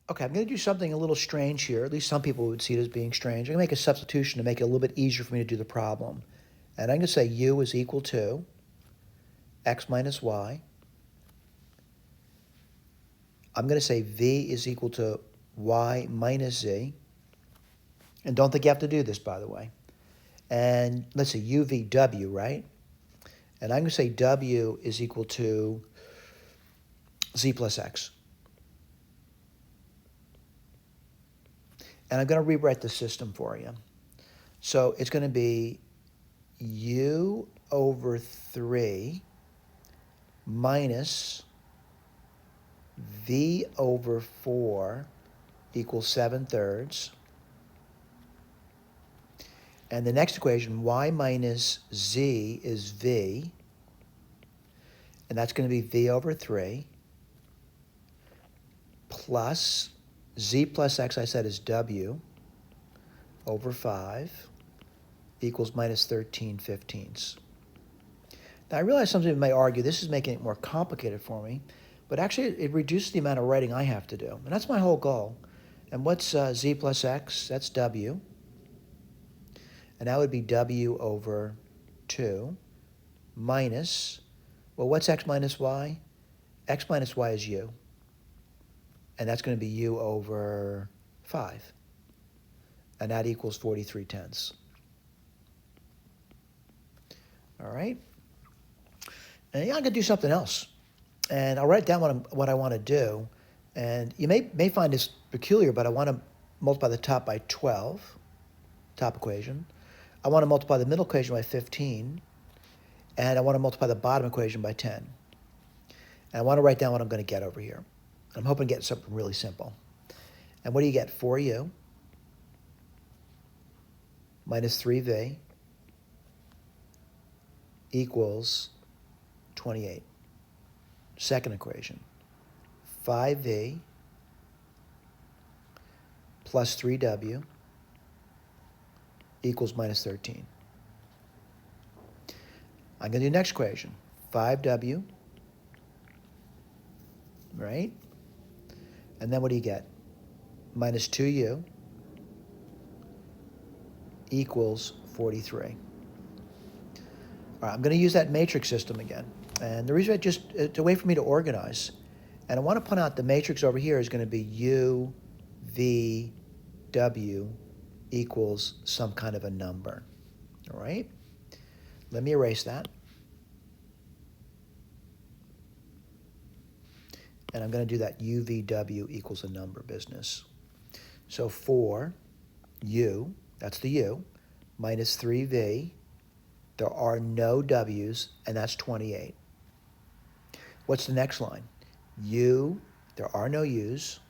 Okay, I'm going to do something a little strange here. At least some people would see it as being strange. I'm going to make a substitution to make it a little bit easier for me to do the problem. And I'm going to say u is equal to x minus y. I'm going to say v is equal to y minus z. And don't think you have to do this, by the way. And let's say UVW, right? And I'm going to say W is equal to Z plus X. And I'm going to rewrite the system for you. So it's going to be U over 3 minus V over 4 equals 7/3. And the next equation, y minus z is v, and that's going to be v over 3, plus z plus x, I said, is w over 5 equals minus 13/15. Now, I realize some people may argue this is making it more complicated for me, but actually it reduces the amount of writing I have to do, and that's my whole goal. And what's z plus x? That's w. And that would be w over 2 minus, well, what's x minus y? X minus y is u. And that's going to be u over 5. And that equals 43/10. All right? And yeah, I'm going to do something else. And I'll write down what I want to do. And you may find this peculiar, but I want to multiply the top by 12, top equation. I want to multiply the middle equation by 15, and I want to multiply the bottom equation by 10. And I want to write down what I'm going to get over here. I'm hoping to get something really simple. And what do you get? 4u minus 3v equals 28. Second equation, 5v plus 3w equals minus 13. I'm going to do the next equation, 5w, right? And then what do you get? Minus 2u equals 43. All right, I'm going to use that matrix system again. And the reason it's a way for me to organize. And I want to point out the matrix over here is going to be u, v, w equals some kind of a number. All right? Let me erase that. And I'm going to do that UVW equals a number business. So 4u, that's the u, minus 3v, there are no w's, and that's 28. What's the next line? U, there are no u's,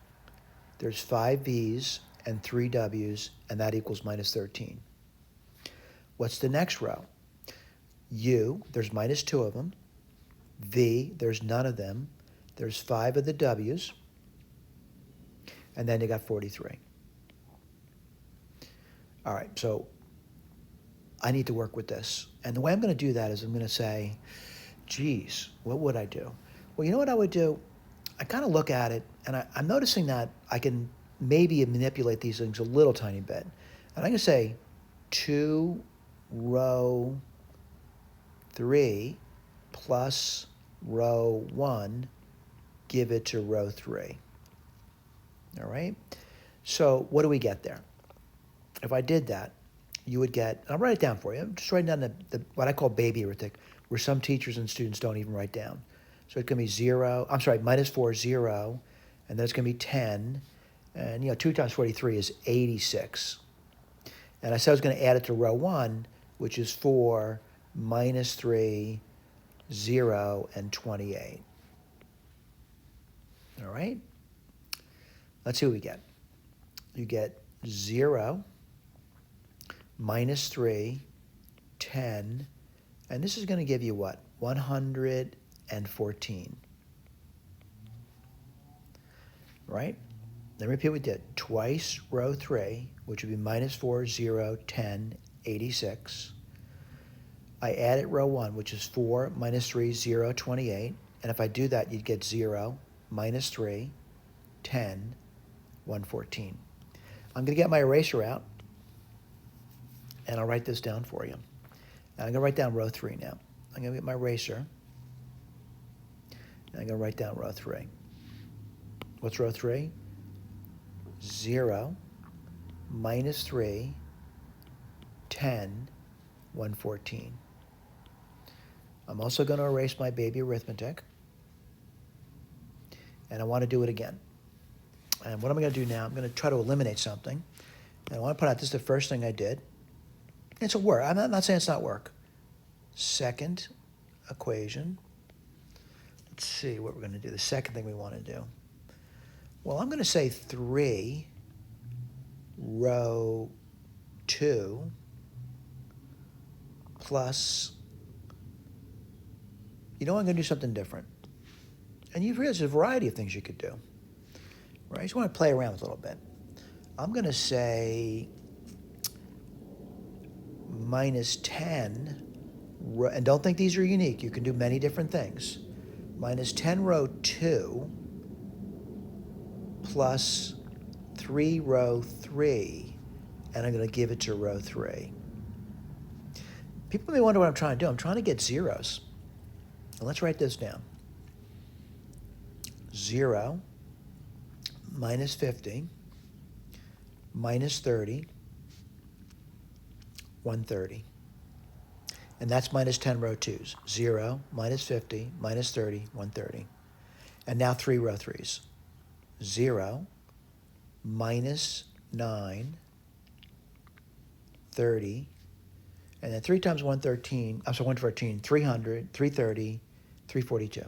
there's 5 v's and 3 w's, and that equals minus 13. What's the next row? U, there's minus 2 of them. V, there's none of them. There's 5 of the w's, and then you got 43. All right, so I need to work with this. And the way I'm going to do that is I'm going to say, geez, what would I do? Well, you know what I would do? I kind of look at it, and I'm noticing that I can maybe manipulate these things a little tiny bit. And I'm going to say 2 row 3 plus row 1, give it to row 3. All right? So what do we get there? If I did that, you would get, I'll write it down for you. I'm just writing down the what I call baby arithmetic, where some teachers and students don't even write down. So it's going to be minus 4, 0, and then it's going to be 10. And, 2 times 43 is 86. And I said I was going to add it to row 1, which is 4 minus 3, 0, and 28. All right? Let's see what we get. You get 0, minus 3, 10, and this is going to give you what? 114. Right? Let me repeat what we did. Twice row 3, which would be minus 4, 0, 10, 86. I added row 1, which is 4 minus 3, 0, 28. And if I do that, you'd get 0, minus 3, 10, 114. I'm going to get my eraser out, and I'll write this down for you. And I'm going to write down row 3 now. I'm going to get my eraser, and I'm going to write down row 3. What's row 3? 0, minus 3, 10, 114. I'm also going to erase my baby arithmetic, and I want to do it again. And what I'm going to do now, I'm going to try to eliminate something. And I want to put out, this is the first thing I did. It's a work. I'm not saying it's not work. Second equation. Let's see what we're going to do. The second thing we want to do. Well, I'm going to say 3, row 2, plus, I'm going to do something different. And you've realized there's a variety of things you could do. Right? You just want to play around with a little bit. I'm going to say minus 10, and don't think these are unique. You can do many different things. Minus 10 row 2 plus 3 row 3, and I'm going to give it to row 3. People may wonder what I'm trying to do. I'm trying to get zeros. And let's write this down. 0, minus 50, minus 30, 130. And that's minus 10 row 2s. 0, minus 50, minus 30, 130. And now 3 row 3s. 0, minus 9, 30, and then 3 times 113, 114, 300, 330, 342.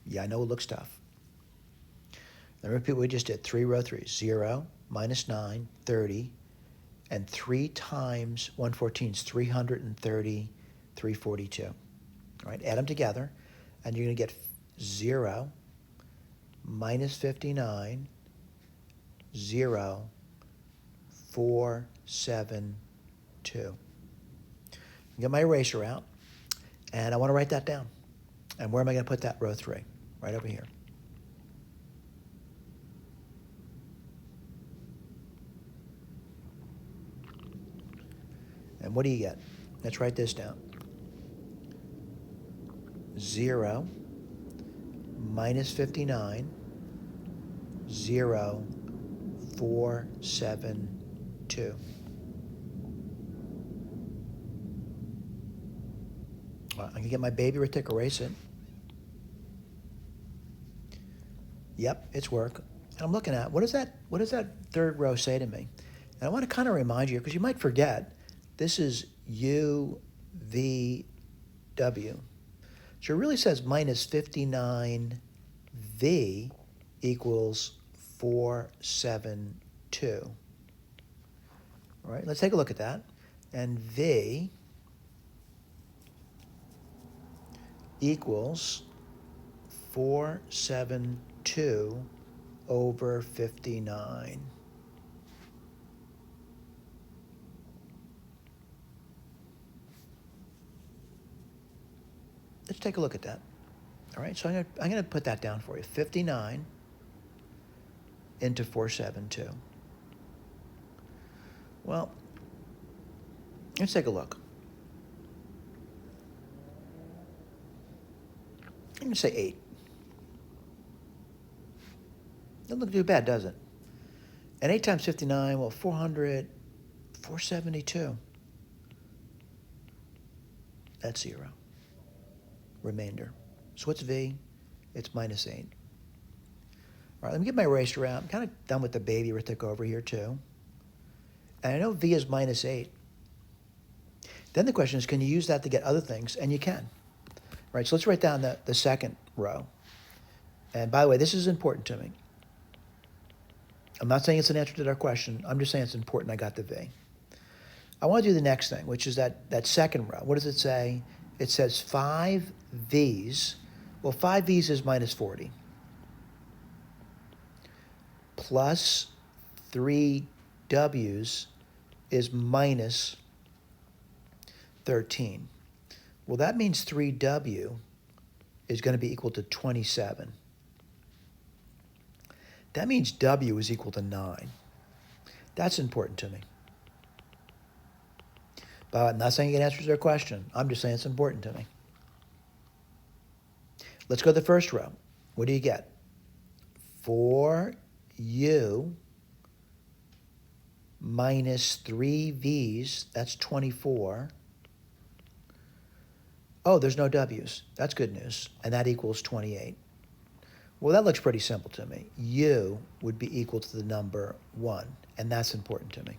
Yeah, I know it looks tough. Now repeat what we just did. 3 row 3s. 0, minus 9, 30, and 3 times 114 is 330, 342. All right, add them together, and you're going to get 0, minus 59, 0, 4, 7, 2. Get my eraser out, and I want to write that down. And where am I going to put that? Row 3, right over here. And what do you get? Let's write this down. 0, minus 59, 0, 4, 7, 2. Well, I'm going to get my baby arithmetic, erase it. Yep, it's work. And I'm looking at, what does that third row say to me? And I want to kind of remind you, because you might forget, this is U, V, W. So it really says minus 59 V equals 472. All right, let's take a look at that. And V equals 472 over 59. Let's take a look at that. All right, so I'm going to put that down for you. 59 into 472. Well, let's take a look. I'm going to say 8. Doesn't look too bad, does it? And 8 times 59, well, 400, 472. That's 0. Remainder. So what's V? It's minus 8. All right, let me get my eraser out. I'm kind of done with the baby arithmetic over here, too. And I know V is minus 8. Then the question is, can you use that to get other things? And you can. All right, so let's write down the second row. And by the way, this is important to me. I'm not saying it's an answer to our question. I'm just saying it's important I got the V. I want to do the next thing, which is that second row. What does it say? It says 5 V's. Well, 5 V's is minus 40. Plus 3 W's is minus 13. Well, that means 3W is going to be equal to 27. That means W is equal to 9. That's important to me. But I'm not saying it answers their question. I'm just saying it's important to me. Let's go to the first row. What do you get? 4U minus 3V's, that's 24. Oh, there's no W's. That's good news. And that equals 28. Well, that looks pretty simple to me. U would be equal to the number 1, and that's important to me.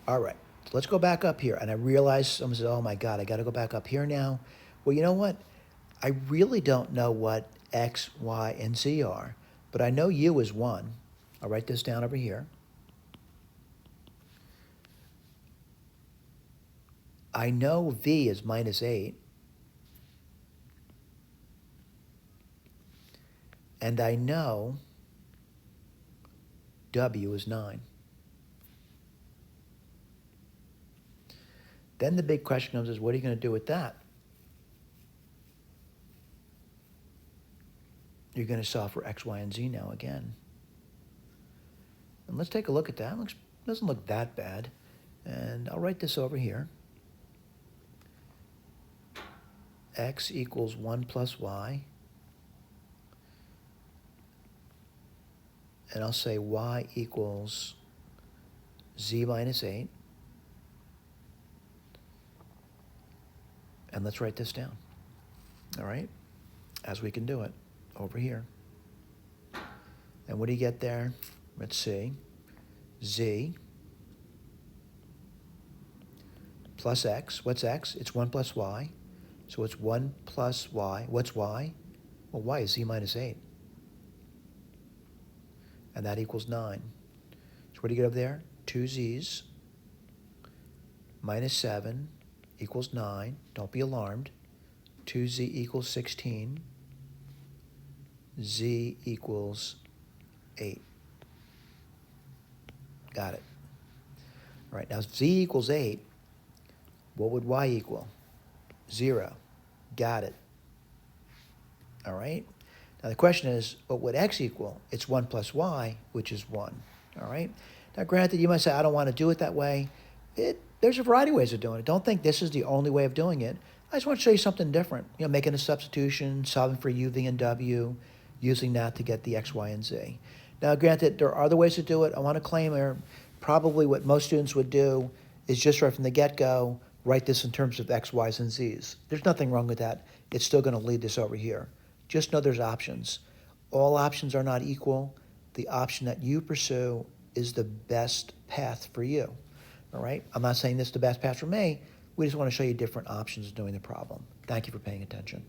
All right, so let's go back up here. And I realize someone says, oh my God, I got to go back up here now. Well, you know what? I really don't know what X, Y, and Z are, but I know U is 1. I'll write this down over here. I know V is minus 8. And I know W is 9. Then the big question comes is, what are you going to do with that? You're going to solve for X, Y, and Z now again. And let's take a look at that. Doesn't look that bad. And I'll write this over here. X equals 1 plus Y. And I'll say Y equals Z minus 8. And let's write this down. All right? As we can do it over here. And what do you get there? Let's see. Z plus X. What's X? It's 1 plus Y. So it's 1 plus Y. What's Y? Well, Y is Z minus 8. And that equals 9. So what do you get over there? 2 Z's minus 7 equals 9. Don't be alarmed. 2Z equals 16. Z equals 8. Got it. All right, now Z equals 8. What would Y equal? 0. Got it. All right. Now the question is, what would X equal? It's 1 plus Y, which is 1. All right. Now granted, you might say, I don't want to do it that way. There's a variety of ways of doing it. Don't think this is the only way of doing it. I just want to show you something different. Making a substitution, solving for U, V, and W, using that to get the X, Y, and Z. Now granted, there are other ways to do it. I want to claim here, probably what most students would do is just right from the get-go, write this in terms of X, Y's, and Z's. There's nothing wrong with that. It's still going to lead this over here. Just know there's options. All options are not equal. The option that you pursue is the best path for you. All right? I'm not saying this is the best path for me. We just want to show you different options of doing the problem. Thank you for paying attention.